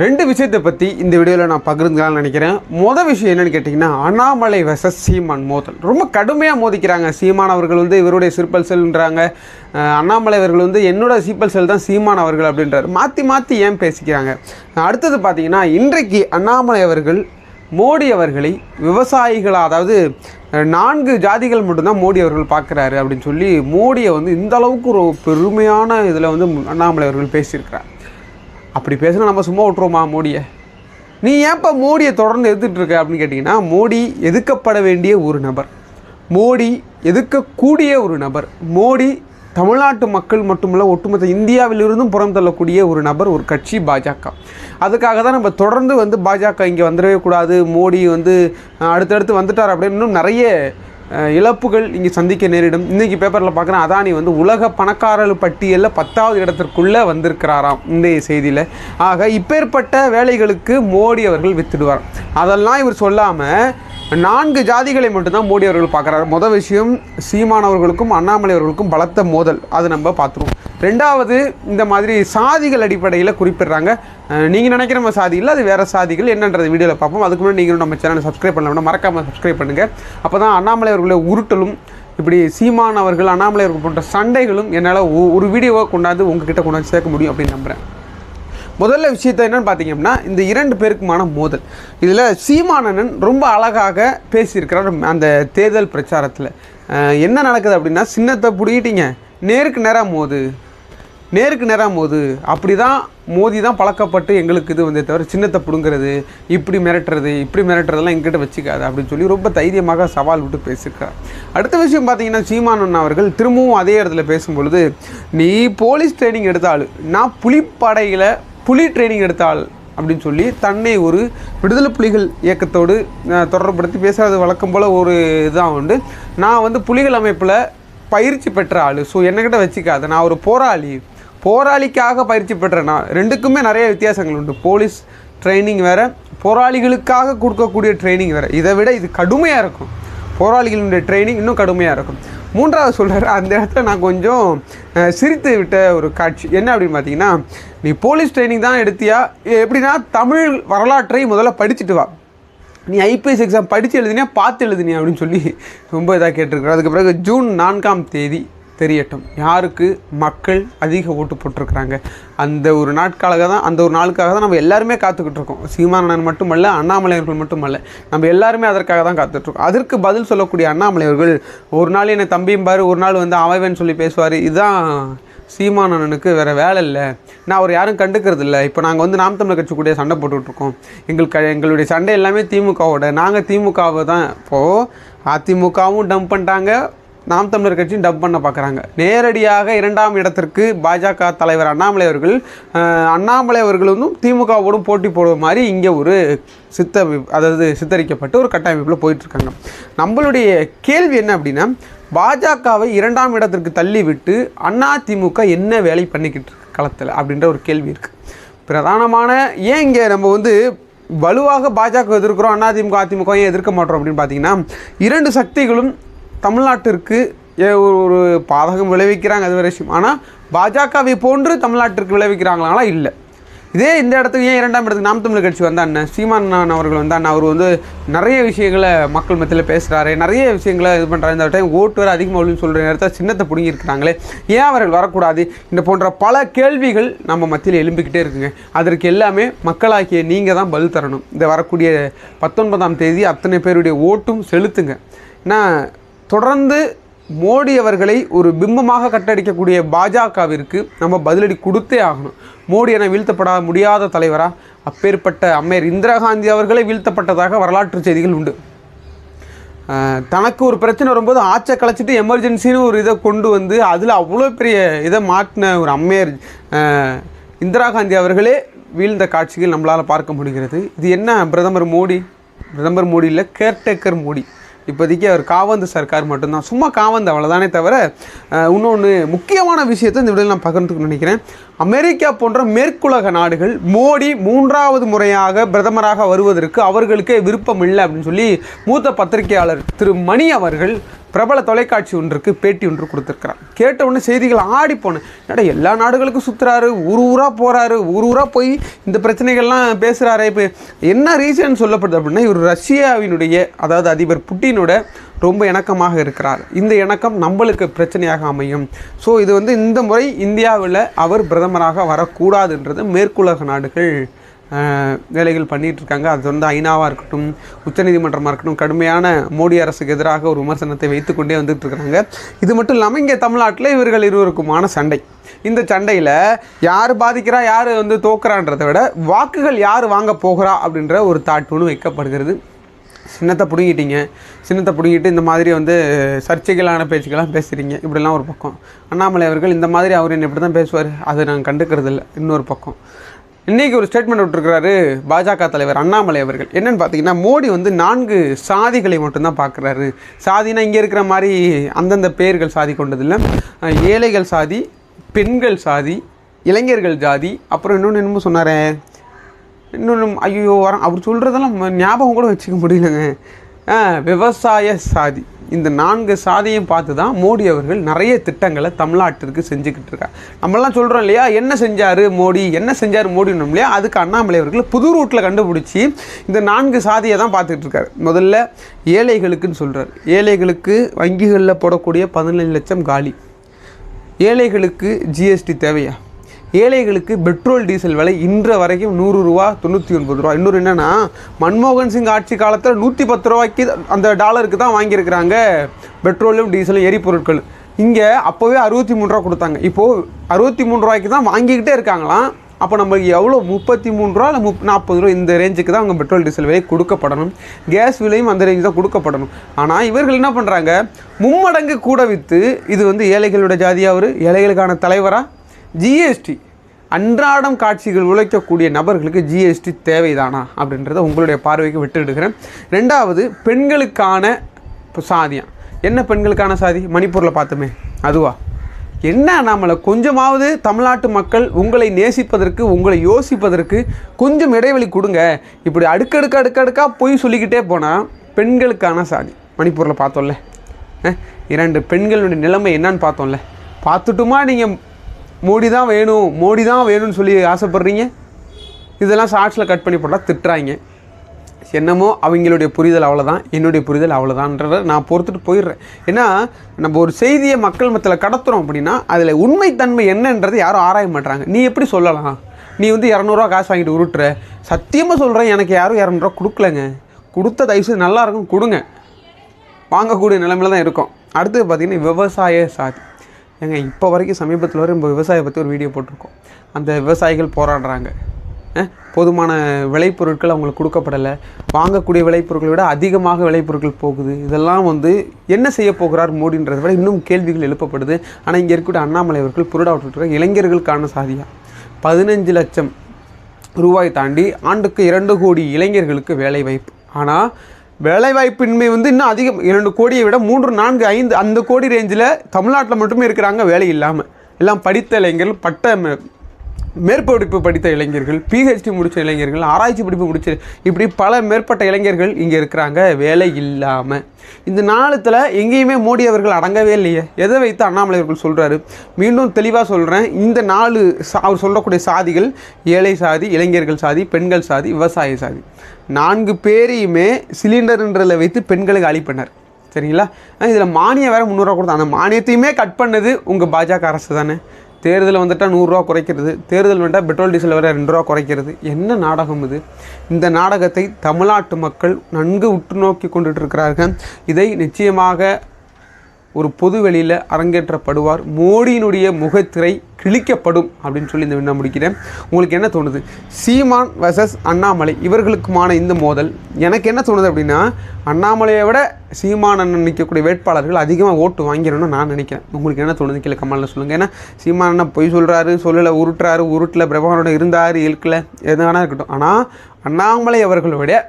ரெண்டு விஷயத்தை பற்றி இந்த வீடியோவில் நான் பகிர்ந்துக்கலாம்னு நினைக்கிறேன். மொதல் விஷயம் என்னென்னு கேட்டிங்கன்னா, அண்ணாமலை வெர்சஸ் சீமான் மோதல். ரொம்ப கடுமையாக மோதிக்கிறாங்க. சீமான் அவர்கள் வந்து இவருடைய சிற்பல் செல்ன்றாங்க, அண்ணாமலை அவர்கள் வந்து என்னோட சீப்பல் செல் தான் சீமான் அவர்கள் அப்படின்றார். மாற்றி மாற்றி ஏன் பேசிக்கிறாங்க? அடுத்தது பார்த்திங்கன்னா, இன்றைக்கு அண்ணாமலை அவர்கள் மோடி அவர்களை விவசாயிகளாக, அதாவது 4 ஜாதிகள் மட்டும்தான் மோடி அவர்கள் பார்க்குறாரு அப்படின்னு சொல்லி மோடியை வந்து இந்த அளவுக்கு ஒரு பெருமையான இதில் வந்து அண்ணாமலை அவர்கள் பேசியிருக்கிறார். அப்படி பேசினா நம்ம சும்மா விட்டுருவோமா மோடியை? நீ ஏன்ப்பா மோடியை தொடர்ந்து எதிர்த்துட்ருக்க அப்படின்னு கேட்டிங்கன்னா, மோடி எதிர்க்கப்பட வேண்டிய ஒரு நபர், மோடி எதிர்க்கக்கூடிய ஒரு நபர், மோடி தமிழ்நாட்டு மக்கள் மட்டுமல்ல ஒட்டுமொத்த இந்தியாவிலிருந்தும் புறம் தள்ளக்கூடிய ஒரு நபர், ஒரு கட்சி பாஜக. அதுக்காக தான் நம்ம தொடர்ந்து வந்து பாஜக இங்கே வந்துடவே கூடாது, மோடி வந்து அடுத்தடுத்து வந்துட்டார் அப்படின்னு இன்னும் நிறைய இழப்புகள் இங்கே சந்திக்க நேரிடும். இன்றைக்கி பேப்பரில் பார்க்குறேன், அதானி வந்து உலக பணக்காரர்கள் பட்டியலில் 10வது இடத்திற்குள்ளே வந்திருக்கிறாராம் இன்றைய செய்தியில். ஆக இப்பேற்பட்ட வேலைகளுக்கு மோடி அவர்கள் வித்துடுவார். அதெல்லாம் இவர் சொல்லாமல் 4 ஜாதிகளை மட்டும்தான் மோடி அவர்கள் பார்க்குறாரு. மொதல் விஷயம், சீமானவர்களுக்கும் அண்ணாமலை அவர்களுக்கும் பலத்த மோதல், அது நம்ம பார்த்துருவோம். ரெண்டாவது, இந்த மாதிரி சாதிகள் அடிப்படையில் குறிப்பிடுறாங்க. நீங்கள் நினைக்கிற நம்ம சாதி இல்லை, அது வேறு சாதிகள் என்னன்றது வீடியோவில் பார்ப்போம். அதுக்கு முன்னாடி நீங்களும் நம்ம சேனலை சப்ஸ்கிரைப் பண்ணலாம், மறக்காமல் சப்ஸ்கிரைப் பண்ணுங்கள். அப்போ தான் அண்ணாமலை அவர்களுடைய உருட்டலும், இப்படி சீமான் அவர்கள் அண்ணாமலை அவர்கள் போன்ற சண்டைகளும் என்னால் ஒரு வீடியோவை கொண்டாந்து உங்ககிட்ட கொண்டாந்து சேர்க்க முடியும் அப்படின்னு நம்புகிறேன். முதல்ல விஷயத்தை என்னென்னு பார்த்தீங்க அப்படின்னா, இந்த 2 பேருக்குமான மோதல். இதில் சீமானன் ரொம்ப அழகாக பேசியிருக்கிறார். அந்த தேர்தல் பிரச்சாரத்தில் என்ன நடக்குது அப்படின்னா, சின்னத்தை பிடிக்கிட்டீங்க, நேருக்கு நேராக மோது அப்படி தான் மோதி தான் பழக்கப்பட்டு எங்களுக்கு இது வந்து தவிர சின்னத்தை பிடுங்கிறது, இப்படி மிரட்டுறதெல்லாம் எங்கிட்ட வச்சுக்காது அப்படின்னு சொல்லி ரொம்ப தைரியமாக சவால் விட்டு பேசியிருக்கார். அடுத்த விஷயம் பார்த்தீங்கன்னா, சீமானன் அவர்கள் திரும்பவும் அதே இடத்துல பேசும்பொழுது, நீ போலீஸ் ட்ரைனிங் எடுத்தாள், நான் புலிப்படையில் புலி ட்ரைனிங் எடுத்தாள் அப்படின்னு சொல்லி தன்னை ஒரு விடுதலை புலிகள் இயக்கத்தோடு தொடர்புபடுத்தி பேசுகிறது வழக்கம் போல் ஒரு இதாக உண்டு. நான் வந்து புலிகள் அமைப்பில் பயிற்சி பெற்ற ஆள், ஸோ என்னக்கிட்ட வச்சுக்காத, நான் ஒரு போராளிக்காக பயிற்சி பெற்றேன். நான் ரெண்டுக்குமே நிறைய வித்தியாசங்கள் உண்டு. போலீஸ் ட்ரைனிங் வேறு, போராளிகளுக்காக கொடுக்கக்கூடிய ட்ரைனிங் வேறு. இதை விட இது கடுமையாக இருக்கும், போராளிகளுடைய ட்ரைனிங் இன்னும் கடுமையாக இருக்கும். மூன்றாவது சொல்கிறார், அந்த இடத்துல நான் கொஞ்சம் சிரித்து விட்ட ஒரு காட்சி என்ன அப்படின்னு பார்த்தீங்கன்னா, நீ போலீஸ் ட்ரைனிங் தான் எடுத்தியா, எப்படின்னா தமிழ் வரலாற்றை முதல்ல படிச்சுட்டு வா, நீ ஐபிஎஸ் எக்ஸாம் படித்து எழுதினியா பார்த்து எழுதினியா அப்படின்னு சொல்லி ரொம்ப இதாக கேட்டிருக்கிறார். அதுக்கு பிறகு ஜூன் 4ஆம் தேதி தெரியட்டும் யாருக்கு மக்கள் அதிக ஓட்டு போட்டிருக்கிறாங்க. அந்த ஒரு நாளுக்காக தான் நம்ம எல்லாருமே காத்துக்கிட்டு இருக்கோம். சீமானன் மட்டுமல்ல, அண்ணாமலை அவர்கள் மட்டுமல்ல, நம்ம எல்லாருமே அதற்காக தான் காத்துட்ருக்கோம். அதற்கு பதில் சொல்லக்கூடிய அண்ணாமலை அவர்கள் ஒரு நாள் என்னை தம்பியும்பார், ஒரு நாள் வந்து அவன் சொல்லி பேசுவார். இதுதான் சீமானனுக்கு வேறு வேலை இல்லை, நான் அவர் யாரும் கண்டுக்கிறது இல்லை. இப்போ நாங்கள் வந்து நாம் தமிழர் கட்சி கூட சண்டை போட்டுட்ருக்கோம், எங்களுடைய சண்டை எல்லாமே திமுகவோட, நாங்கள் திமுகவை தான். இப்போது அதிமுகவும் டம்ப் பண்ணிட்டாங்க, நாம் தமிழர் கட்சியும் டப் பண்ண பார்க்குறாங்க. நேரடியாக 2ஆம் இடத்திற்கு பாஜக தலைவர் அண்ணாமலை அவர்கள் வந்து திமுகவோடும் போட்டி போடுற மாதிரி இங்கே ஒரு சித்தரிக்கப்பட்டு ஒரு கட்டமைப்பில் போயிட்டுருக்காங்க. நம்மளுடைய கேள்வி என்ன அப்படின்னா, பாஜகவை 2ஆம் இடத்திற்கு தள்ளி விட்டு அதிமுக என்ன வேலை பண்ணிக்கிட்டு இருக்கு களத்தில் அப்படின்ற ஒரு கேள்வி இருக்குது. பிரதானமான ஏன் இங்கே நம்ம வந்து வலுவாக பாஜக எதிர்க்கிறோம், அதிமுக ஏன் எதிர்க்க மாட்டோம் அப்படின்னு பார்த்தீங்கன்னா, 2 சக்திகளும் தமிழ்நாட்டிற்கு ஒரு பாதகம் விளைவிக்கிறாங்க, அது வேறு விஷயம். ஆனால் பாஜகவை போன்று தமிழ்நாட்டிற்கு விளைவிக்கிறாங்களா? இல்லை. இதே இந்த இடத்துக்கு ஏன் 2ஆம் இடத்துக்கு நாம் தமிழர் கட்சி வந்தாண்ணே, சீமான் அவர்கள் வந்தாண்ணே, அவர் வந்து நிறைய விஷயங்களை மக்கள் மத்தியில் பேசுகிறாரு, நிறைய விஷயங்களை இது பண்ணுறாரு. இந்த டைம் ஓட்டு வேறு அதிகமாக உள்ளுன்னு சொல்கிற நேரத்தில் சின்னத்தை பிடிங்கிருக்கிறாங்களே, ஏன் அவர்கள் வரக்கூடாது? இந்த போன்ற பல கேள்விகள் நம்ம மத்தியில் எழும்பிக்கிட்டே இருக்குங்க. அதற்கு எல்லாமே மக்களாகிய நீங்கள் தான் பதில் தரணும். இந்த வரக்கூடிய 19ஆம் தேதி அத்தனை பேருடைய ஓட்டும் செலுத்துங்க. ஏன்னா தொடர்ந்து மோடி அவர்களை ஒரு பிம்பமாக கட்டடிக்கக்கூடிய பாஜகவிற்கு நம்ம பதிலடி கொடுத்தே ஆகணும். மோடி என வீழ்த்தப்பட முடியாத தலைவராக, அப்பேற்பட்ட அம்மையார் இந்திரா காந்தி அவர்களே வீழ்த்தப்பட்டதாக வரலாற்று செய்திகள் உண்டு. தனக்கு ஒரு பிரச்சனை வரும்போது ஆட்சியை கலைச்சிட்டு எமர்ஜென்சின்னு ஒரு இதை கொண்டு வந்து அதில் அவ்வளோ பெரிய இதை மாற்றின ஒரு அம்மையார் இந்திரா காந்தி அவர்களே வீழ்ந்த காட்சிகள் நம்மளால் பார்க்க முடிகிறது. இது என்ன பிரதமர் மோடி இல்லை, கேர்டேக்கர் மோடி. இப்போதைக்கு அவர் காவந்து சர்க்கார் மட்டும்தான், சும்மா காவந்து அவ்வளோதானே தவிர. இன்னொன்று முக்கியமான விஷயத்தை இந்த வீடியோவில் நான் பகிர்ந்துக்கணும்னு நினைக்கிறேன். அமெரிக்கா போன்ற மேற்குலக நாடுகள் மோடி 3வது முறையாக பிரதமராக வருவதற்கு அவர்களுக்கே விருப்பம் இல்லை அப்படின்னு சொல்லி மூத்த பத்திரிகையாளர் திரு மணி அவர்கள் பிரபல தொலைக்காட்சி ஒன்றுக்கு பேட்டி ஒன்று கொடுத்துருக்கிறார். கேட்ட உடனே செய்திகள் ஆடி போனேன். என்னடா எல்லா நாடுகளுக்கும் சுற்றுறாரு, ஊராக போகிறாரு, ஊராக போய் இந்த பிரச்சனைகள்லாம் பேசுகிறாரு. இப்போ என்ன ரீசன் சொல்லப்படுது அப்படின்னா, இவர் ரஷ்யாவினுடைய அதாவது அதிபர் புட்டினோட ரொம்ப இணக்கமாக இருக்கிறார். இந்த இணக்கம் நம்மளுக்கு பிரச்சனையாக அமையும். ஸோ இது வந்து இந்த முறை இந்தியாவில் அவர் பிரதமராக வரக்கூடாதுன்றது மேற்குலக நாடுகள் வேலைகள் பண்ணிகிட்ருக்காங்க. அது வந்து ஐநாவாக இருக்கட்டும், உச்சநீதிமன்றமாக இருக்கட்டும், கடுமையான மோடி அரசுக்கு எதிராக ஒரு விமர்சனத்தை வைத்துக்கொண்டே வந்துட்டுருக்குறாங்க. இது மட்டும் இல்லாமல் இங்கே தமிழ்நாட்டில் இவர்கள் இருவருக்குமான சண்டை. இந்த சண்டையில் யார் பாதிக்கிறா, யார் வந்து தோக்குறான்றதை விட வாக்குகள் யார் வாங்க போகிறா அப்படின்ற ஒரு தாட் ஒன்று வைக்கப்படுகிறது. சின்னத்தை பிடுங்கிட்டு இந்த மாதிரி வந்து சர்ச்சைகளான பேச்சுக்கெல்லாம் பேசுகிறீங்க, இப்படிலாம் ஒரு பக்கம். அண்ணாமலை அவர்கள் இந்த மாதிரி அவர் என்ன இப்படி தான் பேசுவார், அதை நாங்கள் கண்டுக்கிறது இல்லை. இன்னொரு பக்கம் இன்றைக்கி ஒரு ஸ்டேட்மெண்ட் விட்டுருக்கிறாரு பாஜக தலைவர் அண்ணாமலை அவர்கள். என்னென்னு பார்த்தீங்கன்னா, மோடி வந்து 4 சாதிகளை மட்டும்தான் பார்க்குறாரு. சாதினா இங்கே இருக்கிற மாதிரி அந்தந்த பேர்கள் சாதி கொண்டதில்லை. ஏழைகள் சாதி, பெண்கள் சாதி, இளைஞர்கள் ஜாதி, அப்புறம் இன்னொன்று என்னமோ சொன்னாரே, இன்னொன்று ஐயோ அவர் சொல்கிறதெல்லாம் ஞாபகம் கூட வச்சுக்க முடியலங்க. விவசாய சாதி. இந்த 4 சாதியும் பார்த்து தான் மோடி அவர்கள் நிறைய திட்டங்களை தமிழ்நாட்டிற்கு செஞ்சுக்கிட்டு இருக்கார். நம்மளாம் சொல்கிறோம் இல்லையா, என்ன செஞ்சார் மோடினும் இல்லையா, அதுக்கு அண்ணாமலை அவர்கள் புது ரூட்டில் கண்டுபிடிச்சி இந்த 4 சாதியை தான் பார்த்துக்கிட்டு இருக்காரு. முதல்ல ஏழைகளுக்குன்னு சொல்கிறார். ஏழைகளுக்கு வங்கிகளில் போடக்கூடிய 17 லட்சம் காலி. ஏழைகளுக்கு ஜிஎஸ்டி தேவையா? ஏழைகளுக்கு பெட்ரோல் டீசல் விலை இன்ற வரைக்கும் 100 ரூபா 99 ரூபா. இன்னொரு என்னென்னா, மன்மோகன் சிங் ஆட்சி காலத்தில் 110 ரூபாய்க்கு அந்த டாலருக்கு தான் வாங்கியிருக்கிறாங்க பெட்ரோலும் டீசலும் எரிபொருட்கள். இங்கே அப்போவே 63 ரூபா கொடுத்தாங்க. இப்போது 63 ரூபாய்க்கு தான் வாங்கிக்கிட்டே இருக்காங்களாம். அப்போ நம்மளுக்கு எவ்வளோ 33 ரூபா இல்லை 40 ரூபா இந்த ரேஞ்சுக்கு தான் அவங்க பெட்ரோல் டீசல் விலை கொடுக்கப்படணும். கேஸ் விலையும் அந்த ரேஞ்சு தான் கொடுக்கப்படணும். ஆனால் இவர்கள் என்ன பண்ணுறாங்க, மும்மடங்கு கூட விற்று இது வந்து ஏழைகளோட ஜாதியாக, அவர் ஏழைகளுக்கான தலைவராக. ஜிஎஸ்டி அன்றாடம் காட்சிகள் உழைக்கக்கூடிய நபர்களுக்கு ஜிஎஸ்டி தேவைதானா அப்படின்றத உங்களுடைய பார்வைக்கு விட்டுடுகிறேன். 2வது பெண்களுக்கான சாதியம். என்ன பெண்களுக்கான சாதி? மணிப்பூரில் பார்த்தோமே, அதுவா? என்ன நம்மளை கொஞ்சமாவது தமிழ்நாட்டு மக்கள் உங்களை நேசிப்பதற்கு, உங்களை யோசிப்பதற்கு கொஞ்சம் இடைவெளி கொடுங்க. இப்படி அடுக்கடுக்காக போய் சொல்லிக்கிட்டே போனால் பெண்களுக்கான சாதி. மணிப்பூரில் பார்த்தோம்ல, 2 பெண்களுடைய நிலைமை என்னன்னு பார்த்தோம்ல. பார்த்துட்டுமா நீங்கள் மோடி தான் வேணும்னு சொல்லி ஆசைப்பட்றீங்க? இதெல்லாம் ஷார்ட்ஸில் கட் பண்ணி போட்டால் திட்டுறாங்க. என்னமோ அவங்களுடைய புரிதல் அவ்வளோதான், என்னுடைய புரிதல் அவ்வளோதான்றதை நான் பொறுத்துட்டு போயிடுறேன். ஏன்னா நம்ம ஒரு செய்தியை மக்கள் மத்தியில் கடத்துகிறோம் அப்படின்னா அதில் உண்மைத்தன்மை என்னன்றது யாரும் ஆராய மாட்டாங்க. நீ எப்படி சொல்லலாம், நீ வந்து 200 ரூபா காசு வாங்கிட்டு உருட்டுற? சத்தியமாக சொல்கிறேன், எனக்கு யாரும் 200 ரூபா கொடுக்கலங்க. கொடுத்த தயவுசெய்து நல்லா இருக்கும், கொடுங்க. வாங்கக்கூடிய நிலைமையில் தான் இருக்கும். அடுத்தது பார்த்திங்கன்னா விவசாய சாதி. ஏங்க இப்போ வரைக்கும் சமீபத்தில் வரை நம்ம விவசாயம் பற்றி ஒரு வீடியோ போட்டிருக்கோம். அந்த விவசாயிகள் போராடுறாங்க. போதுமான விளைபொருட்கள் அவங்களுக்கு கொடுக்கப்படலை. வாங்கக்கூடிய விளைபொருட்களை விட அதிகமாக விளைபொருட்கள் போகுது. இதெல்லாம் வந்து என்ன செய்ய போகிறார் மோடின்றதை விட இன்னும் கேள்விகள் எழுப்பப்படுது. ஆனால் இங்கே இருக்கக்கூடிய அண்ணாமலை அவர்கள் புருடா விட்டுருக்காங்க. இளைஞர்களுக்கான சாதியாக 15 லட்சம் ரூபாய் தாண்டி ஆண்டுக்கு 2 கோடி இளைஞர்களுக்கு வேலை வாய்ப்பு. ஆனால் வேலைவாய்ப்பின்மை வந்து இன்னும் அதிகம். 2 கோடியை விட 3, 4, 5 அந்த கோடி ரேஞ்சில் தமிழ்நாட்டில் மட்டுமே இருக்கிறாங்க வேலை இல்லாமல். எல்லாம் படித்த இளைஞர்கள், மேற்படிப்பு படித்த இளைஞர்கள், பிஹெச்டி முடித்த இளைஞர்கள், ஆராய்ச்சி படிப்பு முடிச்ச, இப்படி பல மேற்பட்ட இளைஞர்கள் இங்கே இருக்கிறாங்க வேலை இல்லாமல். இந்த நாளத்தில் எங்கேயுமே மோடி அவர்கள் அடங்கவே இல்லையே. எதை வைத்து அண்ணாமலை அவர்கள் சொல்கிறாரு? மீண்டும் தெளிவாக சொல்கிறேன், இந்த 4 அவர் சொல்லக்கூடிய சாதிகள் ஏழை சாதி, இளைஞர்கள் சாதி, பெண்கள் சாதி, விவசாய சாதி, 4 பேரையுமே சிலிண்டர்ன்றதில் வைத்து பெண்களுக்கு அழிப்பினார். சரிங்களா? இதில் மானியம் வேறு 300 ரூபா கொடுத்தா, அந்த மானியத்தையுமே கட் பண்ணது உங்கள் பாஜக அரசு தானே. தேர்தல் வந்துட்டால் 100 ரூபா குறைக்கிறது, தேர்தல் வந்துட்டால் பெட்ரோல் டீசல் வர 2 ரூபா குறைக்கிறது. என்ன நாடகம் இது? இந்த நாடகத்தை தமிழ்நாட்டு மக்கள் நன்கு உற்று நோக்கி கொண்டுட்டு இருக்கிறார்கள். இதை நிச்சயமாக ஒரு பொது வெளியில் அரங்கேற்றப்படுவார். மோடியினுடைய முகத்திரை கிழிக்கப்படும் அப்படின்னு சொல்லி இந்த நான் முடிக்கிறேன். உங்களுக்கு என்ன தோணுது? சீமான் வர்சஸ் அண்ணாமலை இவர்களுக்குமான இந்த மோதல் எனக்கு என்ன தோணுது அப்படின்னா, அண்ணாமலையை விட சீமான் அண்ணன் நிற்கக்கூடிய வேட்பாளர்கள் அதிகமாக ஓட்டு வாங்கிடணும்னு நான் நினைக்கிறேன். உங்களுக்கு என்ன தோணுது கீழே கமெண்ட்டில் சொல்லுங்கள். ஏன்னா சீமான் அண்ணன் பொய் சொல்கிறாரு, சொல்லலை, உருட்டில் பிரபாகரோட இருந்தார், இருக்கலை, எது வேணா இருக்கட்டும். ஆனால் அண்ணாமலை அவர்களை விட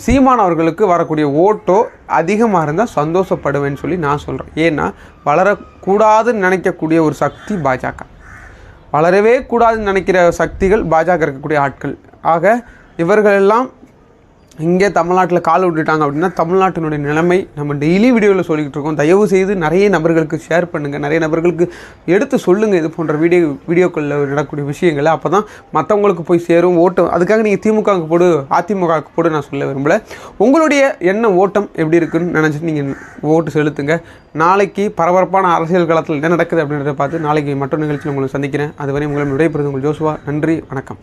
சீமான் அவர்களுக்கு வரக்கூடிய ஓட்டோ அதிகமாக இருந்தால் சந்தோஷப்படுவேன்னு சொல்லி நான் சொல்கிறேன். ஏன்னா வளரக்கூடாதுன்னு நினைக்கக்கூடிய ஒரு சக்தி பாஜக, வளரவே கூடாதுன்னு நினைக்கிற சக்திகள் பாஜக இருக்கக்கூடிய ஆட்கள். ஆக இவர்களெல்லாம் இங்கே தமிழ்நாட்டில் கால் விட்டுட்டாங்க அப்படின்னா தமிழ்நாட்டினுடைய நிலைமை நம்ம டெய்லி வீடியோவில் சொல்லிக்கிட்டு இருக்கோம். தயவு செய்து நிறைய நபர்களுக்கு ஷேர் பண்ணுங்கள், நிறைய நபர்களுக்கு எடுத்து சொல்லுங்கள் இது போன்ற வீடியோக்களில் நடக்கக்கூடிய விஷயங்களை. அப்போ தான் மற்றவங்களுக்கு போய் சேரும். ஓட்டம் அதுக்காக நீங்கள் திமுகவுக்கு போடு அதிமுகவுக்கு போடு நான் சொல்ல விரும்பலை. உங்களுடைய ஓட்டம் எப்படி இருக்குன்னு நினச்சிட்டு நீங்கள் ஓட்டு செலுத்துங்க. நாளைக்கு பரபரப்பான அரசியல் களத்தில் என்ன நடக்குது அப்படின்றத பார்த்து நாளைக்கு மற்றொரு நிகழ்ச்சியில் உங்களை சந்திக்கிறேன். அதுவரை உங்களை விடைபெறுவது உங்கள் ஜோசுவா. நன்றி, வணக்கம்.